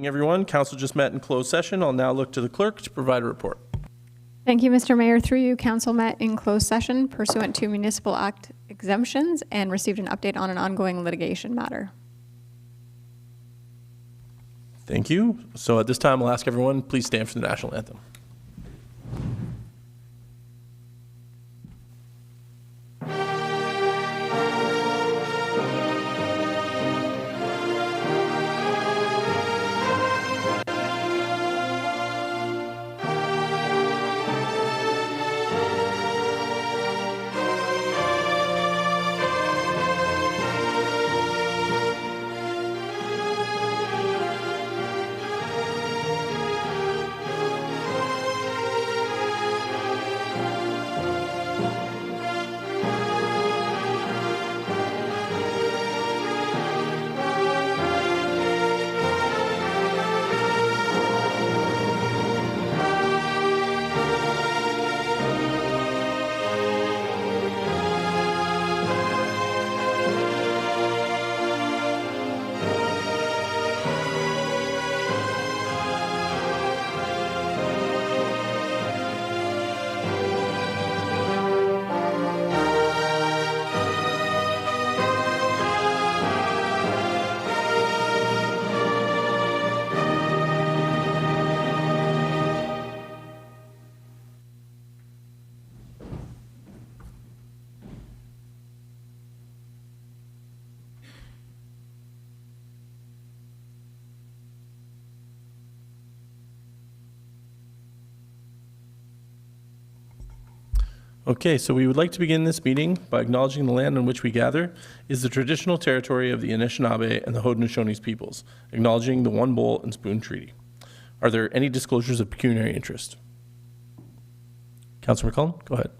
Everyone, council just met in closed session. I'll now look to the clerk to provide a report. Thank you, Mr. Mayor. Through you, council met in closed session pursuant to Municipal Act exemptions and received an update on an ongoing litigation matter. Thank you. So at this time, I'll ask everyone, please stand for the national anthem. Okay, so we would like to begin this meeting by acknowledging the land on which we gather is the traditional territory of the Anishinaabe and the Haudenosaunee peoples, acknowledging the One Bowl and Spoon Treaty. Are there any disclosures of pecuniary interest? Councilor McCollum, go ahead.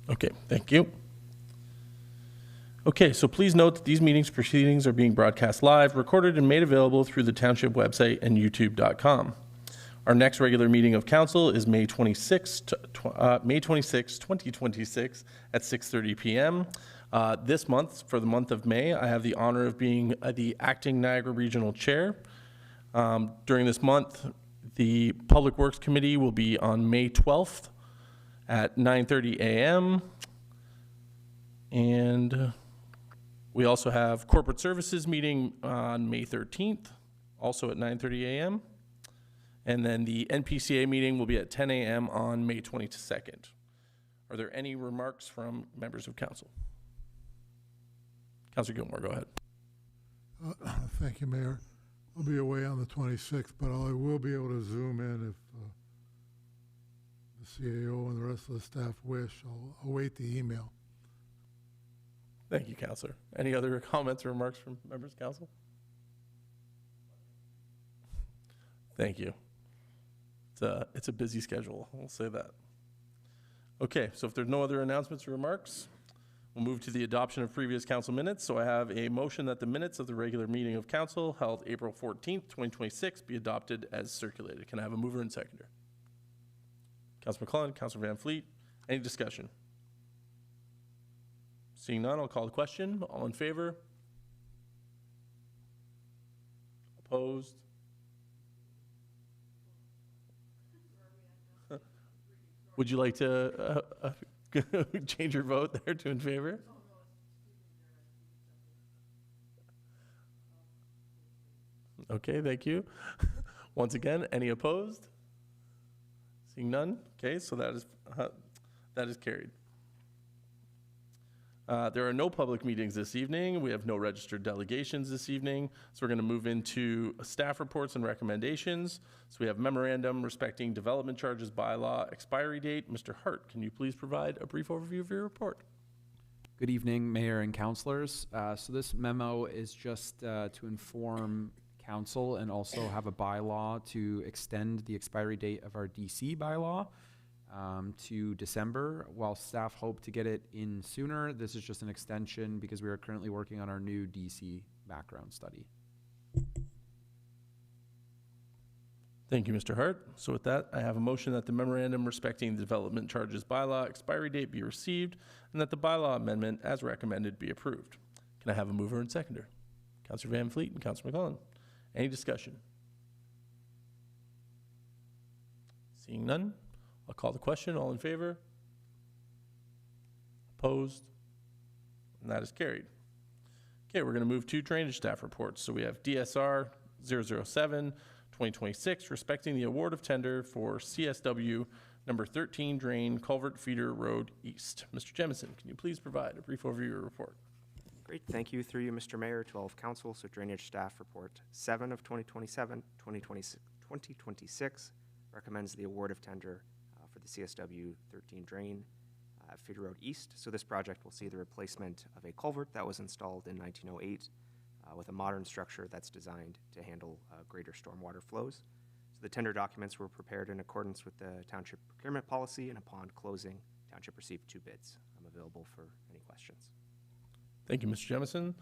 Okay, thank you. Okay, so please note that these meetings proceedings are being broadcast live, recorded, and made available through the Township website and youtube.com. Our next regular meeting of council is May 26, 2026 at 6:30 p.m. This month, for the month of May, I have the honor of being the acting Niagara Regional Chair. During this month, the Public Works Committee will be on May 12th at 9:30 a.m. And we also have Corporate Services meeting on May 13th, also at 9:30 a.m. And then the NPCA meeting will be at 10 a.m. on May 22nd. Are there any remarks from members of council? Councilor Gilmore, go ahead. Thank you, Mayor. I'll be away on the 26th, but I will be able to Zoom in if the CAO and the rest of the staff wish. I'll await the email. Thank you, Councilor. Any other comments or remarks from members of council? Thank you. It's a busy schedule, we'll say that. Okay, so if there's no other announcements or remarks, we'll move to the adoption of previous council minutes. So I have a motion that the minutes of the regular meeting of council held April 14th, 2026 be adopted as circulated. Can I have a mover and seconder? Councilor McClellan, Councilor Van Fleet, any discussion? Seeing none, I'll call the question. All in favor? Opposed? Would you like to change your vote there to in favor? Okay, thank you. Once again, any opposed? Seeing none? Okay, so that is carried. There are no public meetings this evening. We have no registered delegations this evening. So we're going to move into staff reports and recommendations. So we have memorandum respecting development charges bylaw expiry date. Mr. Hart, can you please provide a brief overview of your report? Good evening, Mayor and councilors. So this memo is just to inform council and also have a bylaw to extend the expiry date of our DC bylaw to December. While staff hope to get it in sooner, this is just an extension because we are currently working on our new DC background study. Thank you, Mr. Hart. So with that, I have a motion that the memorandum respecting the development charges bylaw expiry date be received and that the bylaw amendment as recommended be approved. Can I have a mover and seconder? Councillor Van Fleet and Councillor McClellan. Any discussion? Seeing none, I'll call the question. All in favor? Opposed? And that is carried. Okay, we're going to move to drainage staff reports. So we have DSR 007 2026, respecting the award of tender for CSW number 13 drain culvert feeder road east. Mr. Jemison, can you please provide a brief overview of your report? Great, thank you. Through you, Mr. Mayor, to all of council. So drainage staff report 7 of 2026 recommends the award of tender for the CSW 13 drain feeder road east. So this project will see the replacement of a culvert that was installed in 1908 with a modern structure that's designed to handle greater stormwater flows. So the tender documents were prepared in accordance with the township procurement policy, and upon closing, township received 2 bids. I'm available for any questions. Thank you, Mr. Jemison.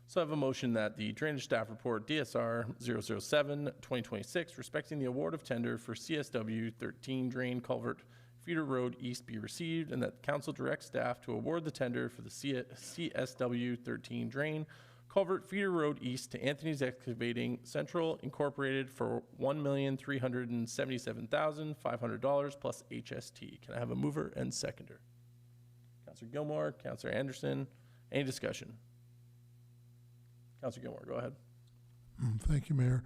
So I have a motion that the drainage staff report DSR 007 2026, respecting the award of tender for CSW 13 drain culvert feeder road east be received, and that council directs staff to award the tender for the CSW 13 drain culvert feeder road east to Anthony's Excavating Central Incorporated for $1,377,500 plus HST. Can I have a mover and seconder? Councillor Gilmore, Councillor Anderson. Any discussion? Councillor Gilmore, go ahead. Thank you, Mayor.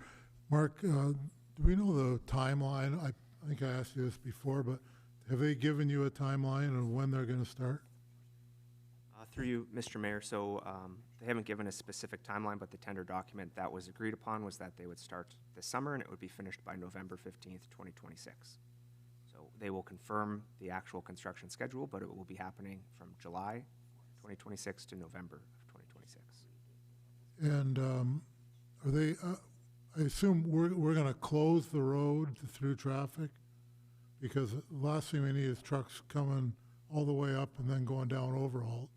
Mark, do we know the timeline? I think I asked you this before, but have they given you a timeline of when they're going to start? Through you, Mr. Mayor, so they haven't given a specific timeline, but the tender document that was agreed upon was that they would start this summer and it would be finished by November 15th, 2026. So they will confirm the actual construction schedule, but it will be happening from July 2026 to November of 2026. And are they, I assume we're going to close the road through traffic? Because the last thing we need is trucks coming all the way up and then going down Overholt.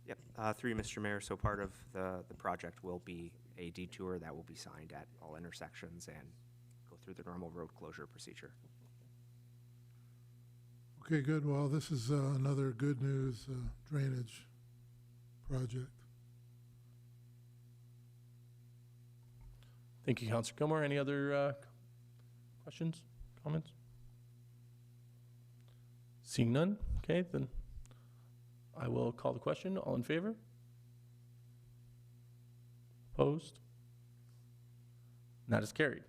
Yep, through you, Mr. Mayor, so part of the project will be a detour that will be signed at all intersections and go through the normal road closure procedure. Okay, good. Well, this is another good news drainage project. Thank you, Councillor Gilmore. Any other questions, comments? Seeing none, okay, then I will call the question. All in favor? Opposed? And that is carried.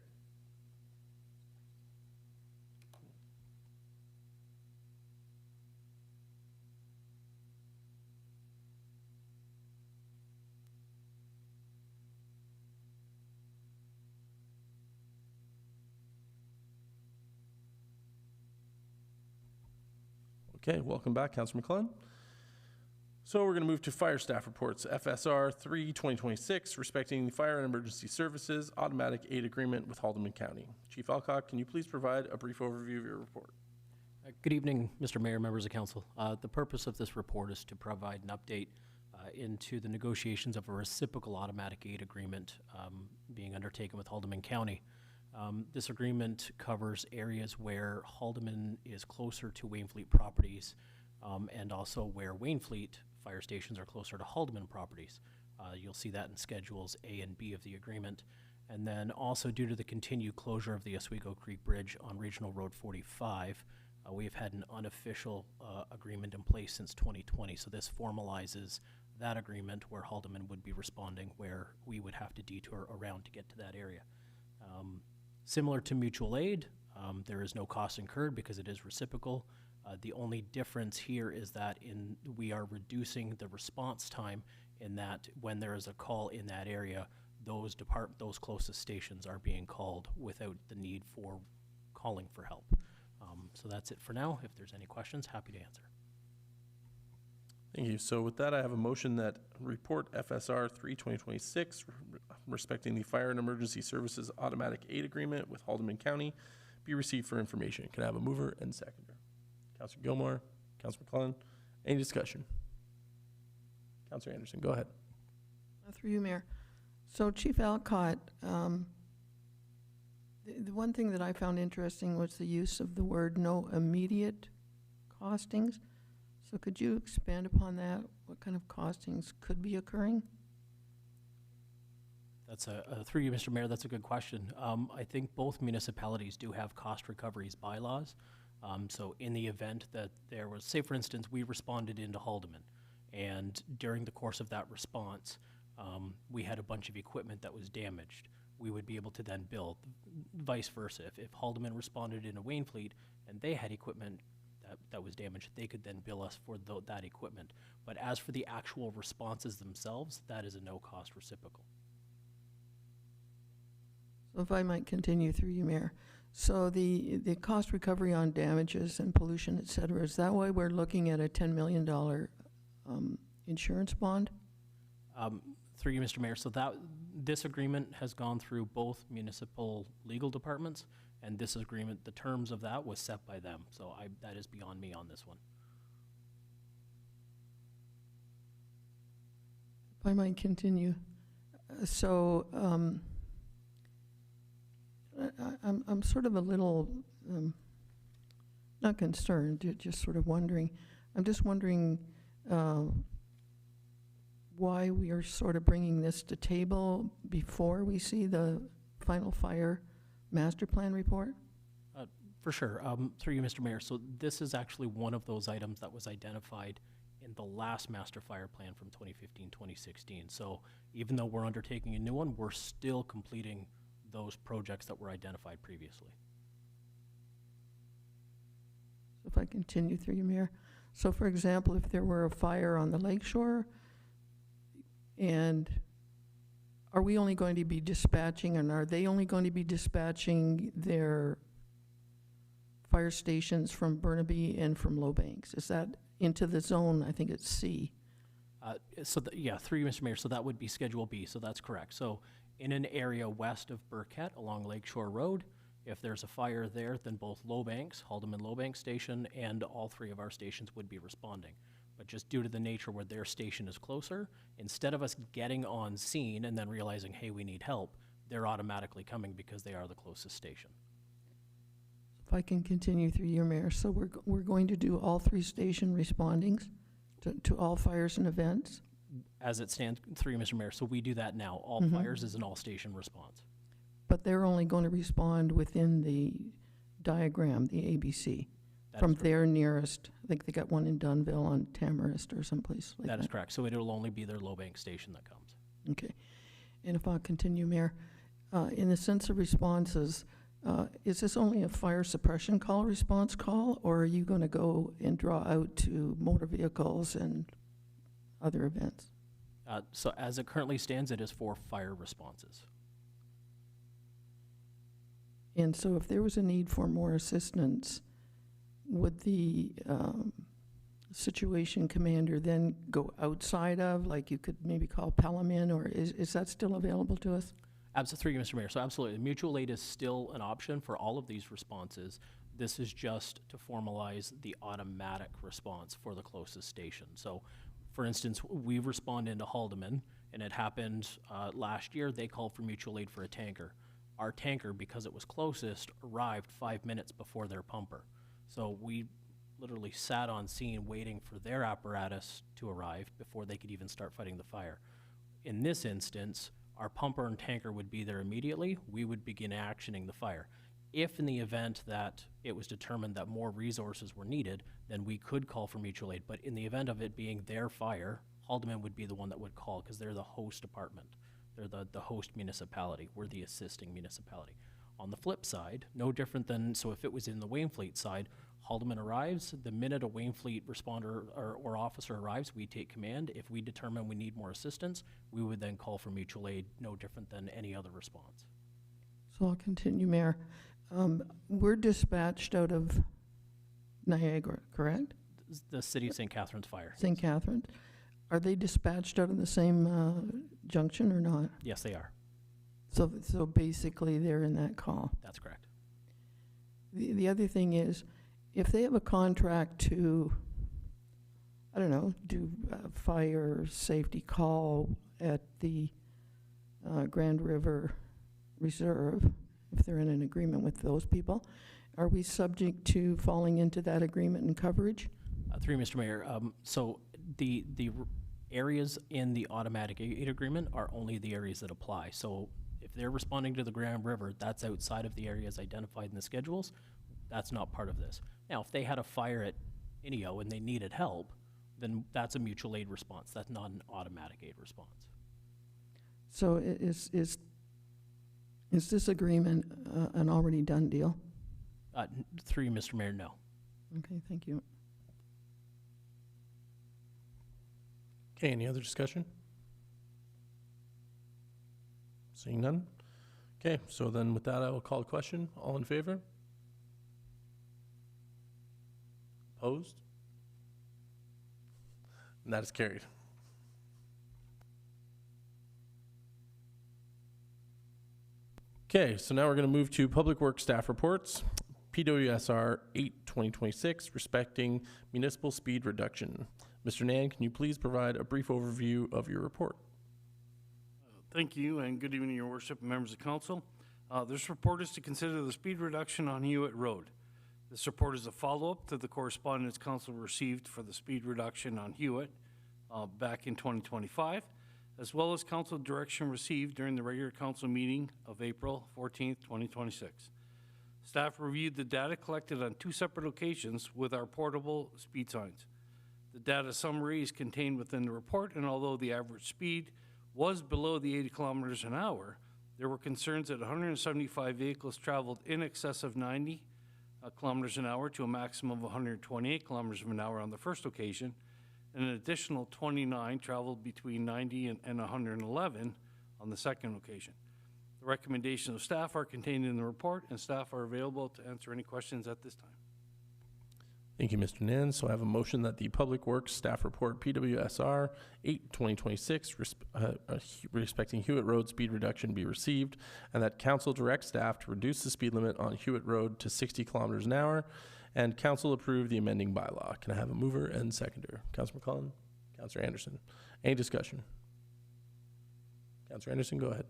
Okay, welcome back, Councillor McClellan. So we're going to move to fire staff reports. FSR 3 2026, respecting the fire and emergency services automatic aid agreement with Haldeman County. Chief Alcock, can you please provide a brief overview of your report? Good evening, Mr. Mayor, members of council. The purpose of this report is to provide an update into the negotiations of a reciprocal automatic aid agreement being undertaken with Haldeman County. This agreement covers areas where Haldeman is closer to Wainfleet properties and also where Wainfleet fire stations are closer to Haldeman properties. You'll see that in Schedules A and B of the agreement. And then also due to the continued closure of the Oswego Creek Bridge on Regional Road 45, we have had an unofficial agreement in place since 2020. So this formalizes that agreement where Haldeman would be responding, where we would have to detour around to get to that area. Similar to mutual aid, there is no cost incurred because it is reciprocal. The only difference here is that we are reducing the response time in that when there is a call in that area, those closest stations are being called without the need for calling for help. So that's it for now. If there's any questions, happy to answer. Thank you. So with that, I have a motion that report FSR 3 2026, respecting the fire and emergency services automatic aid agreement with Haldeman County, be received for information. Can I have a mover and seconder? Councillor Gilmore, Councillor McClellan, any discussion? Councillor Anderson, go ahead. Through you, Mayor. So Chief Alcott, the one thing that I found interesting was the use of the word no immediate costings. So could you expand upon that? What kind of costings could be occurring? Through you, Mr. Mayor, that's a good question. I think both municipalities do have cost recoveries bylaws. So in the event that there was, say for instance, we responded into Haldeman, and during the course of that response, we had a bunch of equipment that was damaged. We would be able to then bill. Vice versa. If Haldeman responded into Wainfleet and they had equipment that was damaged, they could then bill us for that equipment. But as for the actual responses themselves, that is a no-cost reciprocal. So if I might continue through you, Mayor. So the cost recovery on damages and pollution, et cetera, is that why we're looking at a $10 million insurance bond? Through you, Mr. Mayor, so this agreement has gone through both municipal legal departments, and this agreement, the terms of that was set by them. So that is beyond me on this one. If I might continue. So I'm sort of a little, not concerned, just sort of wondering. I'm just wondering why we are sort of bringing this to table before we see the final fire master plan report? For sure. Through you, Mr. Mayor. So this is actually one of those items that was identified in the last master fire plan from 2015-2016. So even though we're undertaking a new one, we're still completing those projects that were identified previously. If I continue through you, Mayor. So for example, if there were a fire on the lakeshore, and are we only going to be dispatching, and are they only going to be dispatching their fire stations from Burnaby and from Lowbanks? Is that into the zone, I think it's C? Yeah, through you, Mr. Mayor, so that would be Schedule B, so that's correct. So in an area west of Burkett along Lakeshore Road, if there's a fire there, then both Lowbanks, Haldeman Lowbanks Station, and all three of our stations would be responding. But just due to the nature where their station is closer, instead of us getting on scene and then realizing, hey, we need help, they're automatically coming because they are the closest station. If I can continue through your, Mayor. So we're going to do all three station respondings to all fires and events? As it stands, through you, Mr. Mayor, so we do that now. All fires is an all-station response. But they're only going to respond within the diagram, the ABC, from their nearest. I think they got one in Dunville on Tamarisk or someplace like that. That is correct. So it'll only be their Lowbank station that comes. Okay. And if I'll continue, Mayor, in the sense of responses, is this only a fire suppression call response call, or are you going to go and draw out to motor vehicles and other events? So as it currently stands, it is for fire responses. And so if there was a need for more assistance, would the situation commander then go outside of, like you could maybe call Pelham in, or is that still available to us? Absolutely, Mr. Mayor. So absolutely, mutual aid is still an option for all of these responses. This is just to formalize the automatic response for the closest station. So, for instance, we respond into Haldeman, and it happened last year. They called for mutual aid for a tanker. Our tanker, because it was closest, arrived 5 minutes before their pumper. So we literally sat on scene waiting for their apparatus to arrive before they could even start fighting the fire. In this instance, our pumper and tanker would be there immediately. We would begin actioning the fire. If in the event that it was determined that more resources were needed, then we could call for mutual aid. But in the event of it being their fire, Haldeman would be the one that would call because they're the host department. They're the host municipality. We're the assisting municipality. On the flip side, no different than, so if it was in the Wainfleet side, Haldeman arrives, the minute a Wainfleet responder or officer arrives, we take command. If we determine we need more assistance, we would then call for mutual aid, no different than any other response. So I'll continue, Mayor. We're dispatched out of Niagara, correct? The city of St. Catharines Fire. St. Catharines. Are they dispatched out of the same junction or not? Yes, they are. So basically they're in that call. That's correct. The other thing is, if they have a contract to, I don't know, do fire safety call at the Grand River Reserve, if they're in an agreement with those people, are we subject to falling into that agreement and coverage? Through Mr. Mayor, so the areas in the automatic aid agreement are only the areas that apply. So if they're responding to the Grand River, that's outside of the areas identified in the schedules. That's not part of this. Now, if they had a fire at Inio and they needed help, then that's a mutual aid response. That's not an automatic aid response. So is this agreement an already done deal? Through you, Mr. Mayor, no. Okay, thank you. Okay, any other discussion? Seeing none? Okay, so then with that, I will call a question. All in favor? Opposed? And that is carried. Okay, so now we're going to move to Public Works staff reports. PWSR 8/2026, respecting municipal speed reduction. Mr. Nan, can you please provide a brief overview of your report? Thank you, and good evening, Your Worship and members of council. This report is to consider the speed reduction on Hewitt Road. This report is a follow-up to the correspondence council received for the speed reduction on Hewitt back in 2025, as well as council direction received during the regular council meeting of April 14th, 2026. Staff reviewed the data collected on 2 separate occasions with our portable speed signs. The data summary is contained within the report, and although the average speed was below the 80 kilometers an hour, there were concerns that 175 vehicles traveled in excess of 90 kilometers an hour to a maximum of 128 kilometers an hour on the first occasion, and an additional 29 traveled between 90 and 111 on the second occasion. The recommendations of staff are contained in the report, and staff are available to answer any questions at this time. Thank you, Mr. Nan. So I have a motion that the Public Works Staff Report PWSR 8/2026 respecting Hewitt Road speed reduction be received, and that council direct staff to reduce the speed limit on Hewitt Road to 60 kilometers an hour, and council approve the amending bylaw. Can I have a mover and seconder? Councilor McClellan, Councilor Anderson. Any discussion? Councilor Anderson, go ahead.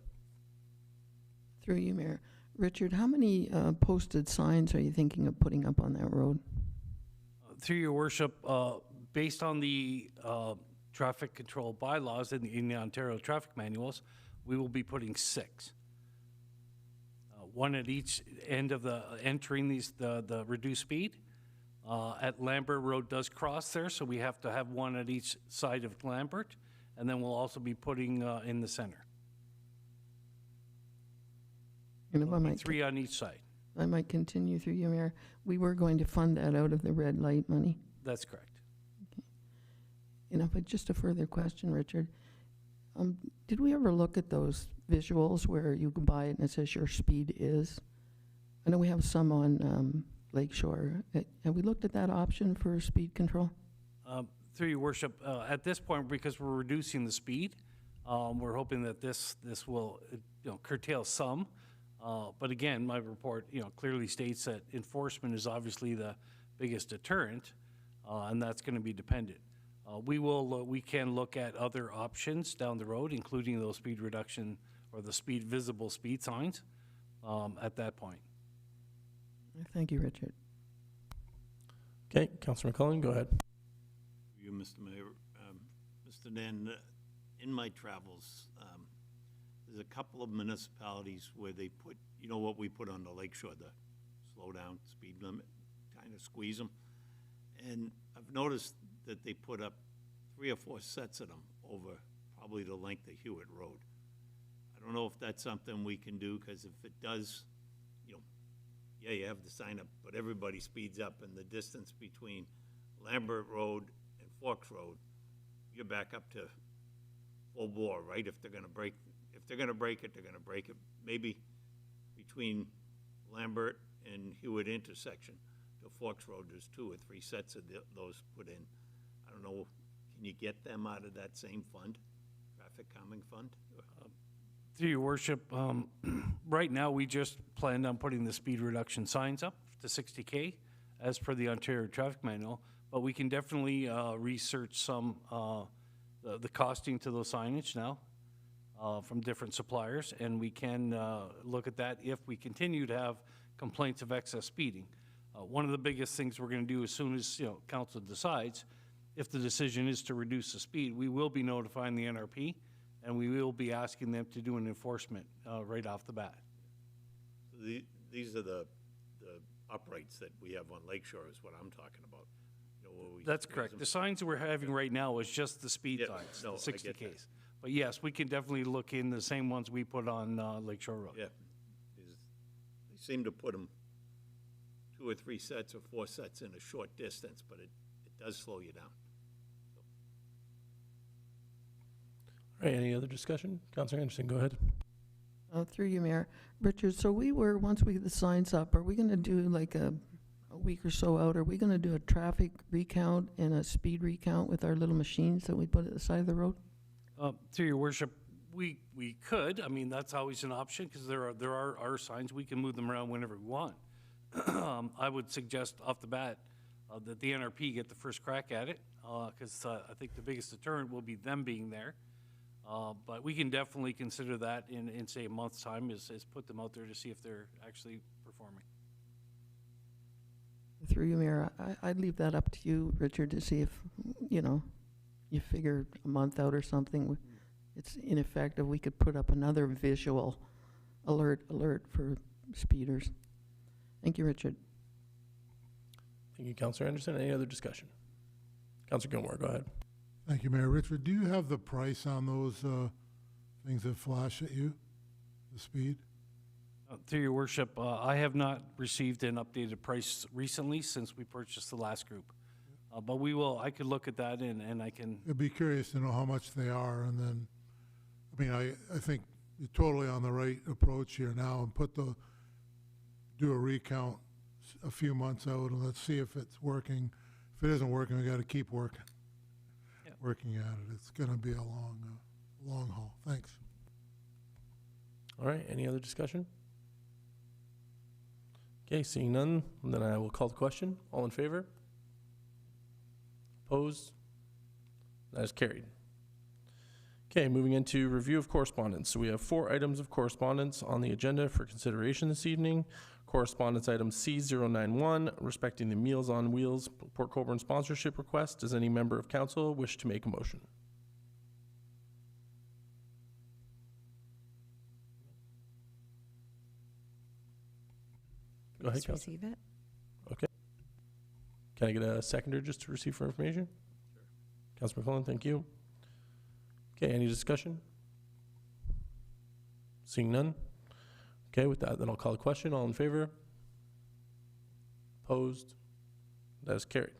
Through you, Mayor. Richard, how many posted signs are you thinking of putting up on that road? Through your worship, based on the traffic control bylaws in the Ontario traffic manuals, we will be putting 6. One at each end of entering the reduced speed. At Lambert Road does cross there, so we have to have one at each side of Lambert, and then we'll also be putting in the center. And if I might, 3 on each side. I might continue through you, Mayor. We were going to fund that out of the red light money. That's correct. But just a further question, Richard. Did we ever look at those visuals where you can buy it and it says your speed is? I know we have some on Lakeshore. Have we looked at that option for speed control? Through your worship, at this point, because we're reducing the speed, we're hoping that this will curtail some. But again, my report clearly states that enforcement is obviously the biggest deterrent, and that's going to be dependent. We can look at other options down the road, including those speed reduction or the visible speed signs at that point. Thank you, Richard. Okay, Councilor McClellan, go ahead. You, Mr. Mayor. Mr. Nan, in my travels, there's a couple of municipalities where they put, what we put on the lakeshore, the slow down speed limit, kind of squeeze them. And I've noticed that they put up 3 or 4 sets of them over probably the length of Hewitt Road. I don't know if that's something we can do, because if it does, you have the sign up, but everybody speeds up, and the distance between Lambert Road and Forks Road, you're back up to full bore, right? If they're gonna break it, they're gonna break it. Maybe between Lambert and Hewitt intersection to Forks Road, there's 2 or 3 sets of those put in. I don't know, can you get them out of that same fund, traffic calming fund? Through your worship, right now we just planned on putting the speed reduction signs up to 60K as per the Ontario traffic manual, but we can definitely research some the costing to those signage now from different suppliers, and we can look at that if we continue to have complaints of excess speeding. One of the biggest things we're going to do as soon as council decides if the decision is to reduce the speed, we will be notifying the NRP, and we will be asking them to do an enforcement right off the bat. So these are the uprights that we have on Lakeshore is what I'm talking about. You know, where we That's raise correct. them. The signs that we're having right now is just the speed Yeah, signs, no, the I 60 get that. Ks. But yes, we can definitely look in the same ones we put on Lakeshore Road. Yeah. They seem to put them 2 or 3 sets or 4 sets in a short distance, but it does slow you down. All right, any other discussion? Councilor Anderson, go ahead. Through you, Mayor. Richard, so once we get the signs up, are we going to do like a week or so out, are we going to do a traffic recount and a speed recount with our little machines that we put at the side of the road? Through your worship, we could. I mean, that's always an option because there are our signs. We can move them around whenever we want. I would suggest off the bat that the NRP get the first crack at it because I think the biggest deterrent will be them being there. But we can definitely consider that in say, a month's time is put them out there to see if they're actually performing. Through you, Mayor, I'd leave that up to you, Richard, to see if, you figure a month out or something. It's ineffective. We could put up another visual alert for speeders. Thank you, Richard. Thank you, Councilor Anderson. Any other discussion? Councilor Gilmore, go ahead. Thank you, Mayor. Richard, do you have the price on those things that flash at you, the speed? Through your worship, I have not received an updated price recently since we purchased the last group. But we will, I could look at that and I can, I'd be curious to know how much they are, and then, I think you're totally on the right approach here now, and do a recount a few months out, and let's see if it's working. If it isn't working, we gotta keep working. Yeah. Working at it. It's gonna be a long haul. Thanks. All right, any other discussion? Okay, seeing none, then I will call the question. All in favor? Opposed? That is carried. Okay, moving into review of correspondence. So we have 4 items of correspondence on the agenda for consideration this evening. Correspondence item C091, respecting the Meals on Wheels Port Colborne sponsorship request. Does any member of council wish to make a motion? Go ahead, Just Councilor. receive it. Can I get a seconder just to receive for information? Sure. Councilor McClellan, thank you. Okay, any discussion? Seeing none? Okay, with that, then I'll call the question. All in favor? Opposed? That is carried.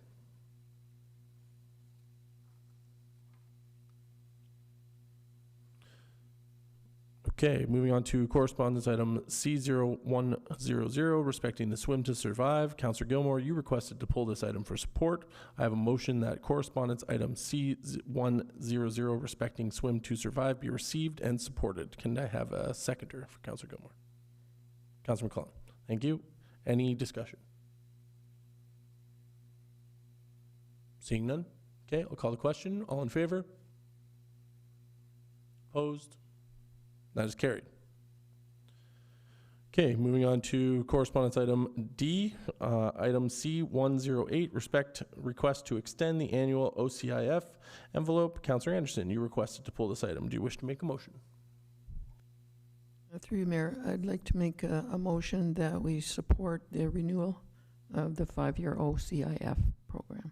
Okay, moving on to correspondence item C0100, respecting the Swim to Survive. Councilor Gilmore, you requested to pull this item for support. I have a motion that correspondence item C100, respecting Swim to Survive, be received and supported. Can I have a seconder for Councilor Gilmore? Councilor McClellan, thank you. Any discussion? Seeing none? Okay, I'll call the question. All in favor? Opposed? That is carried. Okay, moving on to correspondence item D, item C108, request to extend the annual OCIF envelope. Councilor Anderson, you requested to pull this item. Do you wish to make a motion? Through you, Mayor, I'd like to make a motion that we support the renewal of the 5-year OCIF program.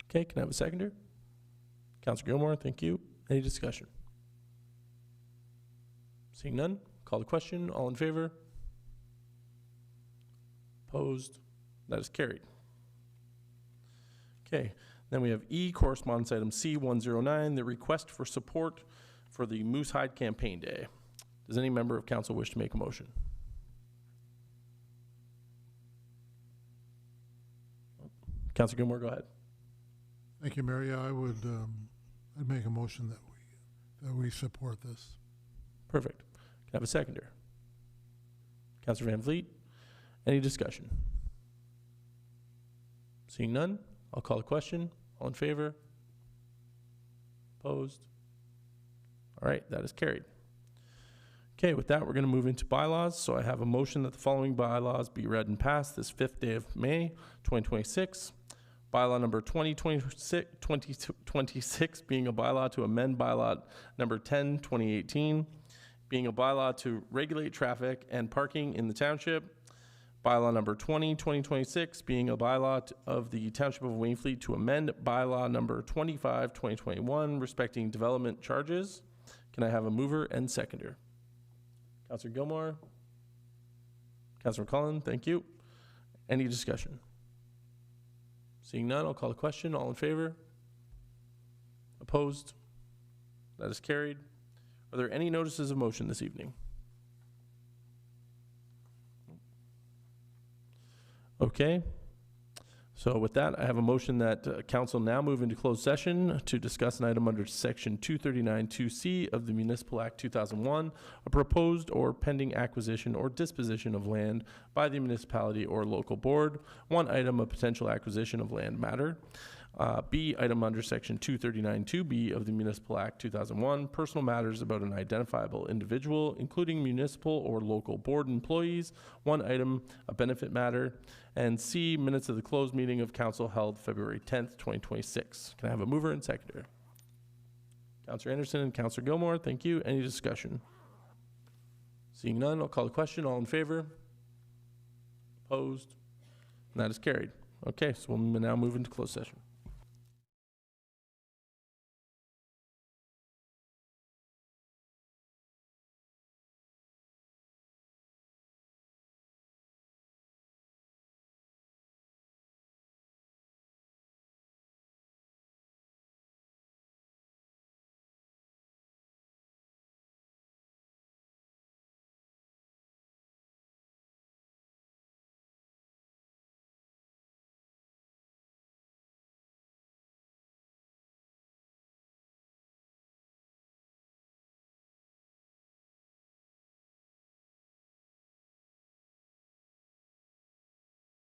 Okay, can I have a seconder? Councilor Gilmore, thank you. Any discussion? Seeing none, call the question. All in favor? Opposed? That is carried. Okay, then we have E, correspondence item C109, the request for support for the Moose Hide Campaign Day. Does any member of council wish to make a motion? Councilor Gilmore, go ahead. Thank you, Mayor. Yeah, I'd make a motion that we support this. Perfect. Can I have a seconder? Councilor Van Vliet, any discussion? Seeing none, I'll call the question. All in favor? Opposed? All right, that is carried. Okay, with that, we're going to move into bylaws. So I have a motion that the following bylaws be read and passed this 5th day of May, 2026. Bylaw number 2026 being a bylaw to amend bylaw number 10, 2018, being a bylaw to regulate traffic and parking in the township. Bylaw number 2026 being a bylaw of the Township of Wainfleet to amend bylaw number 25, 2021 respecting development charges. Can I have a mover and seconder? Councilor Gilmore? Councilor Cullen, thank you. Any discussion? Seeing none, I'll call the question. All in favor? Opposed? That is carried. Are there any notices of motion this evening? Okay. So with that, I have a motion that council now move into closed session to discuss an item under section 239-2C of the Municipal Act 2001, a proposed or pending acquisition or disposition of land by the municipality or local board. One item, a potential acquisition of land matter. B, item under section 239-2B of the Municipal Act 2001, personal matters about an identifiable individual, including municipal or local board employees. One item, a benefit matter. And C, minutes of the closed meeting of council held February 10th, 2026. Can I have a mover and seconder? Councilor Anderson and Councilor Gilmore, thank you. Any discussion? Seeing none, I'll call the question. All in favor? Opposed? And that is carried. Okay, so we'll now move into closed session.